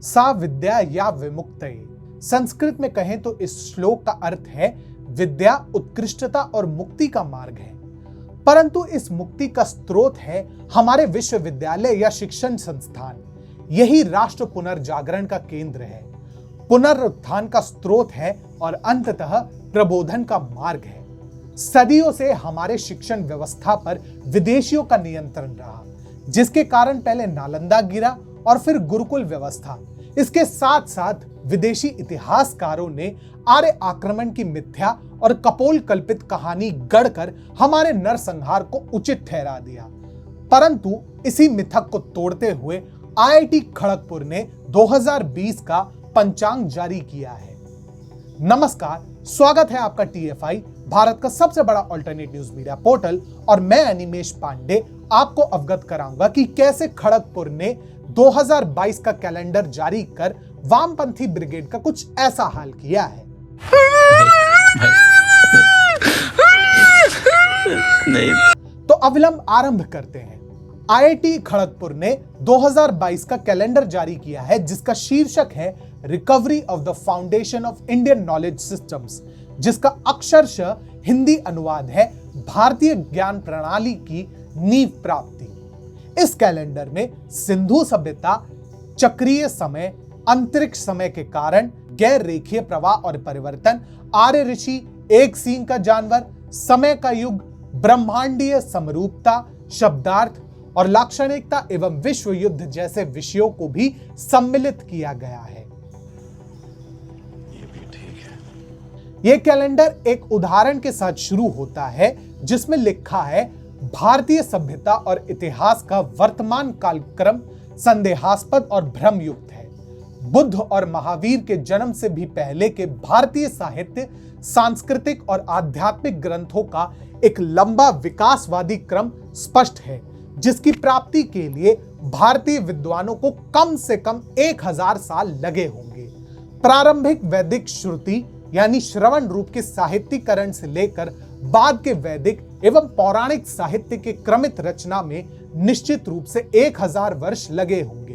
सा विद्या या विमुक्तये। संस्कृत में कहें तो इस श्लोक का अर्थ है विद्या उत्कृष्टता और मुक्ति का मार्ग है, परंतु इस मुक्ति का स्रोत है हमारे विश्वविद्यालय या शिक्षण संस्थान। यही राष्ट्र पुनर्जागरण का केंद्र है, पुनरुत्थान का स्रोत है और अंततः प्रबोधन का मार्ग है। सदियों से हमारे शिक्षण व्यवस्था पर विदेशियों का नियंत्रण रहा, जिसके कारण पहले नालंदा गिरा और फिर गुरुकुल व्यवस्था। इसके साथ साथ विदेशी इतिहासकारों ने आर्य आक्रमण की मिथ्या और कपोल कल्पित कहानी गढ़कर हमारे नरसंहार को उचित ठहरा दिया। परंतु इसी मिथक को तोड़ते हुए आईआईटी खड़गपुर ने 2020 का पंचांग जारी किया है। नमस्कार, स्वागत है आपका टीएफआई, भारत का सबसे बड़ा अल्टरनेट न्यूज मीडिया पोर्टल, और मैं अनिमेश पांडे आपको अवगत कराऊंगा कि कैसे खड़गपुर ने 2022 का कैलेंडर जारी कर वामपंथी ब्रिगेड का कुछ ऐसा हाल किया है। नहीं। तो अविलंब आरंभ करते हैं। आईआईटी खड़गपुर ने 2022 का कैलेंडर जारी किया है, जिसका शीर्षक है recovery of the foundation of Indian knowledge systems, जिसका अक्षरशः हिंदी अनुवाद है भारतीय ज्ञान प्रणाली की नींव प्राप्ति। इस कैलेंडर में सिंधु सभ्यता, चक्रीय समय, अंतरिक्ष समय के कारण, गैर रेखीय प्रवाह और परिवर्तन, आर्य ऋषि, एक सींग का जानवर, समय का युग, ब्रह्मांडीय समरूपता, शब्दार्थ और लाक्षणिकता एवं विश्व युद्ध जैसे विषयों को भी सम्मिलित किया गया है। ये भी ठीक है। यह कैलेंडर एक उदाहरण के साथ शुरू होता है, जिसमें लिखा है भारतीय सभ्यता और इतिहास का वर्तमान कालक्रम संदेहास्पद और भ्रमयुक्त है। बुद्ध और महावीर के जन्म से भी पहले के भारतीय साहित्य, सांस्कृतिक और आध्यात्मिक ग्रंथों का एक लंबा विकासवादी क्रम स्पष्ट है, जिसकी प्राप्ति के लिए भारतीय विद्वानों को कम से कम 1000 साल लगे होंगे। प्रारंभिक वैदिक श्रुति यानी श्रवण रूप के साहित्यीकरण से लेकर बाद के वैदिक एवं पौराणिक साहित्य के क्रमित रचना में निश्चित रूप से 1000 वर्ष लगे होंगे।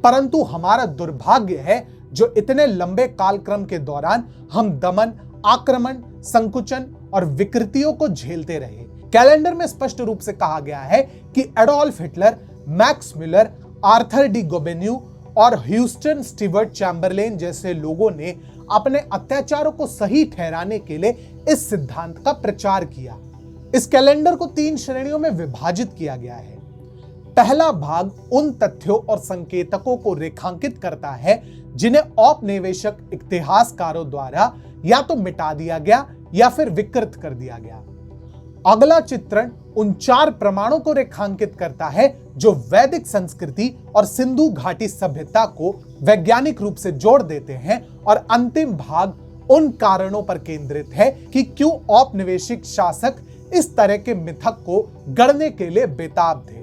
परंतु हमारा दुर्भाग्य है जो इतने लंबे कालक्रम के दौरान हम दमन, आक्रमण, संकुचन और विकृतियों को झेलते रहे। कैलेंडर में स्पष्ट रूप से कहा गया है कि Adolf Hitler, Max Miller, Arthur de Gobineau और ह्यूस्टन स्टीवर्ट चैम्बरलेन जैसे लोगों ने अपने अत्याचारों को सही ठहराने के लिए इस सिद्धांत का प्रचार किया। इस कैलेंडर को 3 श्रेणियों में विभाजित किया गया है। पहला भाग उन तथ्यों और संकेतकों को रेखांकित करता है जिन्हें औपनिवेशिक इतिहासकारों द्वारा या तो मिटा दिया गया या फिर विकृत कर दिया गया। अगला चित्रण उन 4 प्रमाणों को रेखांकित करता है जो वैदिक संस्कृति और सिंधु घाटी सभ्यता को वैज्ञानिक रूप से जोड़ देते हैं, और अंतिम भाग उन कारणों पर केंद्रित है कि क्यों औपनिवेशिक शासक इस तरह के मिथक को गढ़ने के लिए बेताब थे।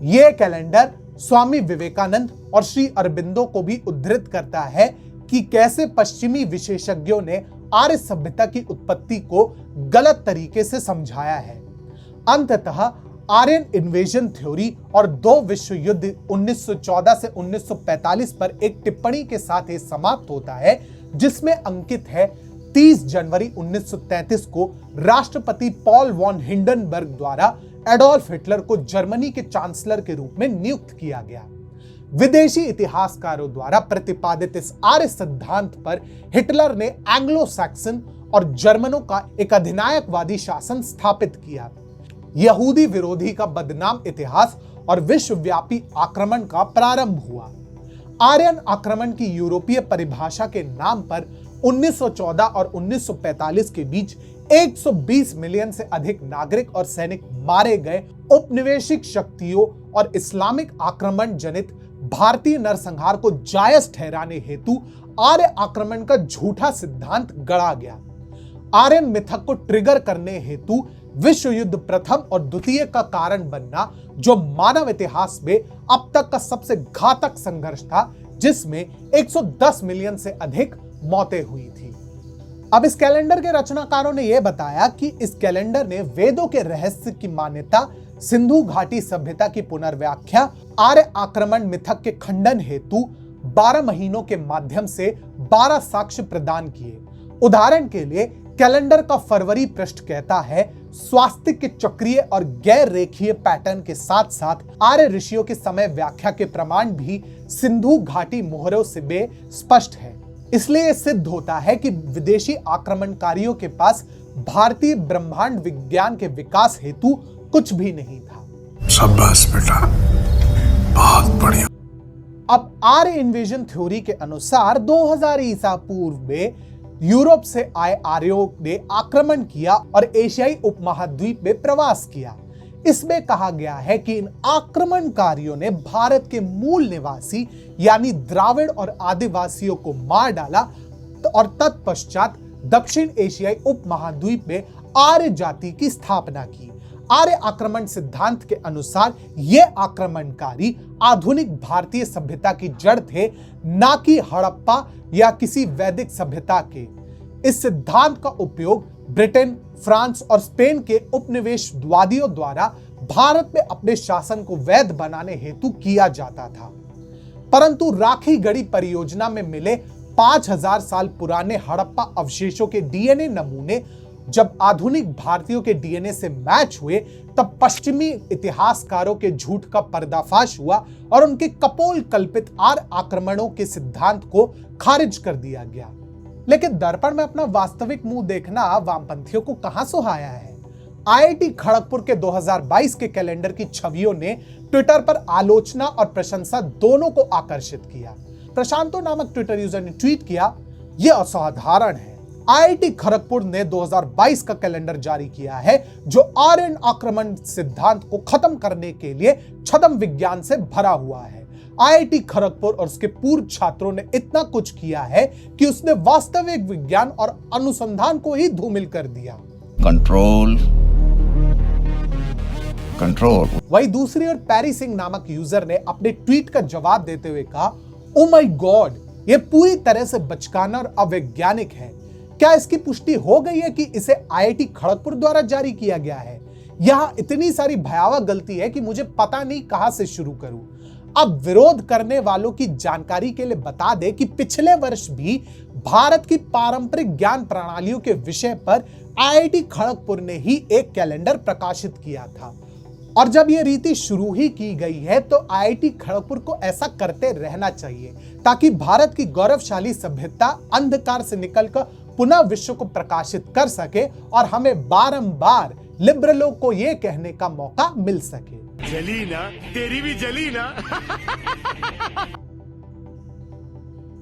यह कैलेंडर स्वामी विवेकानंद और श्री अरबिंदो को भी उद्धृत करता है कि कैसे पश्चिमी विशेषज्ञों ने आर्य सभ्यता की उत्पत्ति को गलत तरीके से समझाया है। अंततः आर्यन इन्वेजन थ्योरी और 2 विश्व युद्ध 1914 से 1945 पर एक टिप्पणी के साथ ये समाप्त होता है, जिसमें अंकित है 30 जनवरी 1933 को राष्ट्रपति पॉल वॉन हिंडनबर्ग द्वारा एडोल्फ हिटलर को जर्मनी के चांसलर के रूप में नियुक्त किया गया। विदेशी इतिहासकारों द्वारा प्रतिपादित इस आर्य सिद्धांत पर हिटलर ने एंग्लो सैक्सन और जर्मनों का एक अधिनायकवादी शासन स्थापित किया। यहूदी विरोधी का बदनाम इतिहास और विश्वव्यापी आक्रमण का प्रारंभ हुआ। आर्यन आक्रमण की यूरोपीय परिभाषा के नाम पर 1914 और 1945 के बीच 120 मिलियन से अधिक नागरिक और सैनिक मारे गए। उपनिवेशिक शक्तियों और इस्लामिक आक्रमण जनित भारतीय नरसंहार को जायज ठहराने हेतु आर्य आक्रमण का झूठा सिद्धांत गढ़ा गया। आर्यन मिथक को ट्रिगर करने हेतु विश्व युद्ध प्रथम और द्वितीय का कारण बनना, जो मानव इतिहास में अब तक का सबसे घातक संघर्ष था, जिसमें 110 मिलियन से अधिक मौतें हुई थी। अब इस कैलेंडर के रचनाकारों ने यह बताया कि इस कैलेंडर ने वेदों के रहस्य की मान्यता, सिंधु घाटी सभ्यता की पुनर्व्याख्या, आर्य आक्रमण मिथक के खंडन हेतु 12 महीनों के माध्यम से 12 साक्ष्य प्रदान किए। उदाहरण के लिए कैलेंडर का फरवरी पृष्ठ कहता है, स्वास्तिक के चक्रीय और गैर रेखीय पैटर्न के साथ साथ आर्य ऋषियों के समय व्याख्या के प्रमाण भी सिंधु घाटी मोहरों से बे स्पष्ट है। इसलिए यह सिद्ध होता है कि विदेशी आक्रमणकारियों के पास भारतीय ब्रह्मांड विज्ञान के विकास हेतु कुछ भी नहीं था। शाबाश बेटा, बहुत बढ़िया। अब आर्य इन्वेजन थ्योरी के अनुसार 2000 ईसा पूर्व में यूरोप से आए आर्यों ने आक्रमण किया और एशियाई उपमहाद्वीप में प्रवास किया। इसमें कहा गया है कि इन आक्रमणकारियों ने भारत के मूल निवासी यानी द्राविड़ और आदिवासियों को मार डाला और तत्पश्चात दक्षिण एशियाई उपमहाद्वीप में आर्य जाति की स्थापना की। आर्य आक्रमण सिद्धांत के अनुसार ये आक्रमणकारी आधुनिक भारतीय सभ्यता की जड़ थे, ना कि हड़प्पा या किसी वैदिक सभ्यता के। इस सिद्धांत का उपयोग ब्रिटेन, फ्रांस और स्पेन के उपनिवेशवादियों द्वारा भारत में अपने शासन को वैध बनाने हेतु किया जाता था। परंतु राखी गढ़ी परियोजना में मिले 5000 साल पुराने हड़प्पा अवशेषों के डीएनए नमूने जब आधुनिक भारतीयों के डीएनए से मैच हुए, तब पश्चिमी इतिहासकारों के झूठ का पर्दाफाश हुआ और उनके कपोल कल्पित आर्य आक्रमणों के सिद्धांत को खारिज कर दिया गया। लेकिन दर्पण में अपना वास्तविक मुंह देखना वामपंथियों को कहां सुहाया है। आईआईटी खड़गपुर के 2022 के कैलेंडर की छवियों ने ट्विटर पर आलोचना और प्रशंसा दोनों को आकर्षित किया। प्रशांतो नामक ट्विटर यूजर ने ट्वीट किया, यह असाधारण है। आईआईटी खड़गपुर ने 2022 का कैलेंडर जारी किया है जो आर्यन आक्रमण सिद्धांत को खत्म करने के लिए छद्म विज्ञान से भरा हुआ है। आईआईटी खड़गपुर और उसके पूर्व छात्रों ने इतना कुछ किया है कि उसने वास्तविक विज्ञान और अनुसंधान को ही धूमिल कर दिया। Control control. वही दूसरी ओर पैरी सिंह नामक यूजर ने अपने ट्वीट का जवाब देते हुए कहा, ओ माय गॉड, यह पूरी तरह से बचकाना और अवैज्ञानिक है। क्या इसकी पुष्टि हो गई है कि इसे आईआईटी खड़गपुर द्वारा जारी किया गया है? यहां इतनी सारी भयावह गलती है कि मुझे पता नहीं कहां से शुरू करूं। अब विरोध करने वालों की जानकारी के लिए बता दें कि पिछले वर्ष भी भारत की पारंपरिक ज्ञान प्रणालियों के विषय पर आईआईटी खड़गपुर ने ही एक कैलेंडर प्रकाशित किया था। और जब यह रीति शुरू ही की गई है तो आईआईटी खड़गपुर को ऐसा करते रहना चाहिए ताकि भारत की गौरवशाली सभ्यता अंधकार से निकलकर पुनः विश्व को प्रकाशित कर सके और हमें बारंबार लिबरलों को यह कहने का मौका मिल सके। जली ना, तेरी भी जली ना।